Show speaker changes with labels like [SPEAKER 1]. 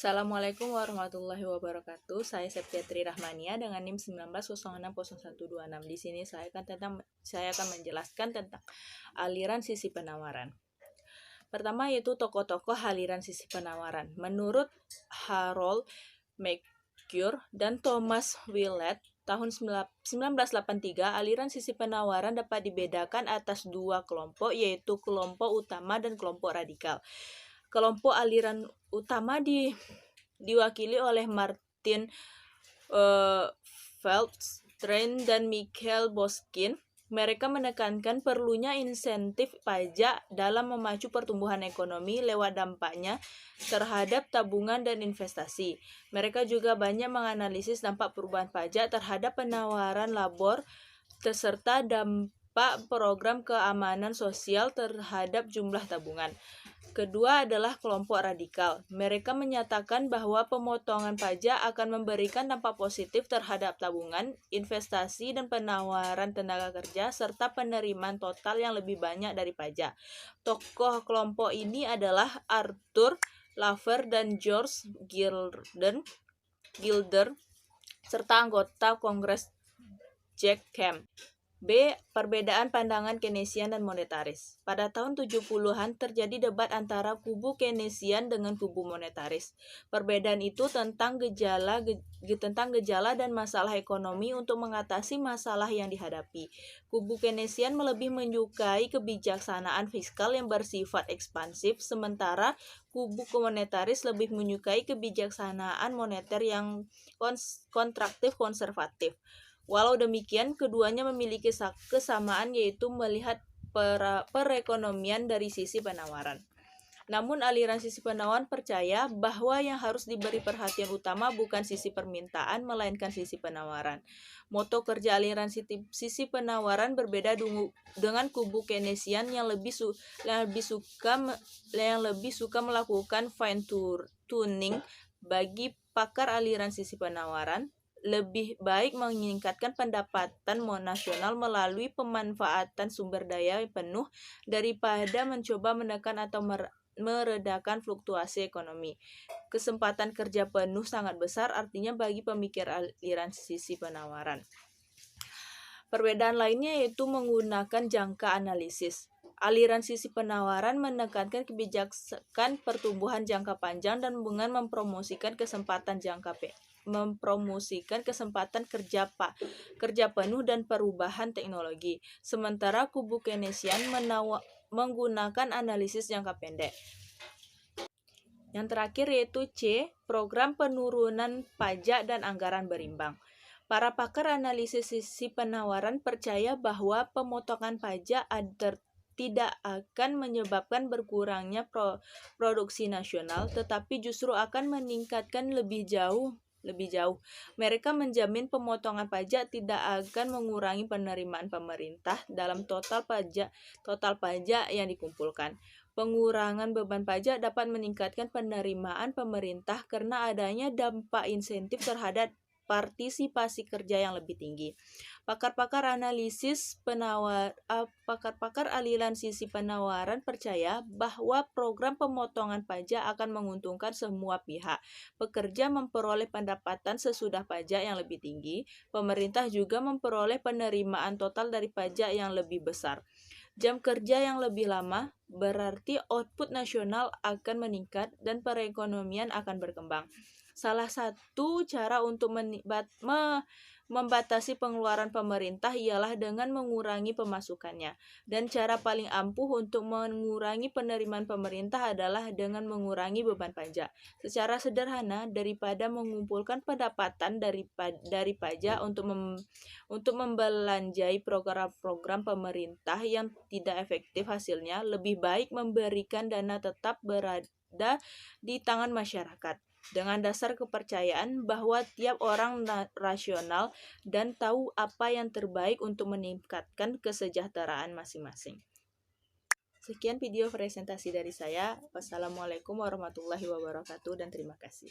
[SPEAKER 1] Assalamualaikum warahmatullahi wabarakatuh. Saya Septiatri Rahmania dengan NIM 19060126. Di sini saya akan menjelaskan tentang aliran sisi penawaran. Pertama yaitu tokoh-tokoh aliran sisi penawaran. Menurut Harold McCure dan Thomas Willett tahun 1983, aliran sisi penawaran dapat dibedakan atas dua kelompok, yaitu kelompok utama dan kelompok radikal. Kelompok aliran utama diwakili oleh Martin Feldstein dan Michael Boskin. Mereka menekankan perlunya insentif pajak dalam memacu pertumbuhan ekonomi lewat dampaknya terhadap tabungan dan investasi. Mereka juga banyak menganalisis dampak perubahan pajak terhadap penawaran labor serta dampak program keamanan sosial terhadap jumlah tabungan. Kedua adalah kelompok radikal. Mereka menyatakan bahwa pemotongan pajak akan memberikan dampak positif terhadap tabungan, investasi, dan penawaran tenaga kerja, serta penerimaan total yang lebih banyak dari pajak. Tokoh kelompok ini adalah Arthur Laver dan George Gilder, serta anggota Kongres Jack Kemp. B. Perbedaan pandangan Keynesian dan monetaris. Pada tahun 70-an terjadi debat antara kubu Keynesian dengan kubu monetaris. Perbedaan itu tentang gejala dan masalah ekonomi untuk mengatasi masalah yang dihadapi. Kubu Keynesian lebih menyukai kebijaksanaan fiskal yang bersifat ekspansif, sementara kubu monetaris lebih menyukai kebijaksanaan moneter yang kontraktif konservatif. Walau demikian, keduanya memiliki kesamaan, yaitu melihat perekonomian dari sisi penawaran. Namun aliran sisi penawaran percaya bahwa yang harus diberi perhatian utama bukan sisi permintaan, melainkan sisi penawaran. Moto kerja aliran sisi penawaran berbeda dengan kubu Keynesian yang lebih suka melakukan fine tuning. Bagi pakar aliran sisi penawaran, lebih baik meningkatkan pendapatan nasional melalui pemanfaatan sumber daya penuh daripada mencoba menekan atau meredakan fluktuasi ekonomi. Kesempatan kerja penuh sangat besar, artinya bagi pemikir aliran sisi penawaran. Perbedaan lainnya yaitu menggunakan jangka analisis. Aliran sisi penawaran menekankan kebijakan pertumbuhan jangka panjang dan dengan mempromosikan kesempatan kerja penuh dan perubahan teknologi. Sementara kubu Keynesian menggunakan analisis jangka pendek. Yang terakhir yaitu C. Program penurunan pajak dan anggaran berimbang. Para pakar analisis sisi penawaran percaya bahwa pemotongan pajak tidak akan menyebabkan berkurangnya produksi nasional, tetapi justru akan meningkatkan lebih jauh. Mereka menjamin pemotongan pajak tidak akan mengurangi penerimaan pemerintah dalam total pajak yang dikumpulkan. Pengurangan beban pajak dapat meningkatkan penerimaan pemerintah karena adanya dampak insentif terhadap partisipasi kerja yang lebih tinggi. Pakar-pakar aliran sisi penawaran percaya bahwa program pemotongan pajak akan menguntungkan semua pihak. Pekerja memperoleh pendapatan sesudah pajak yang lebih tinggi, pemerintah juga memperoleh penerimaan total dari pajak yang lebih besar. Jam kerja yang lebih lama berarti output nasional akan meningkat dan perekonomian akan berkembang. Salah satu cara untuk membatasi pengeluaran pemerintah ialah dengan mengurangi pemasukannya. Dan cara paling ampuh untuk mengurangi penerimaan pemerintah adalah dengan mengurangi beban pajak. Secara sederhana, daripada mengumpulkan pendapatan dari pajak untuk membelanjai program-program pemerintah yang tidak efektif hasilnya, lebih baik memberikan dana tetap berada di tangan masyarakat, dengan dasar kepercayaan bahwa tiap orang rasional dan tahu apa yang terbaik untuk meningkatkan kesejahteraan masing-masing. Sekian video presentasi dari saya. Wassalamualaikum warahmatullahi wabarakatuh dan terima kasih.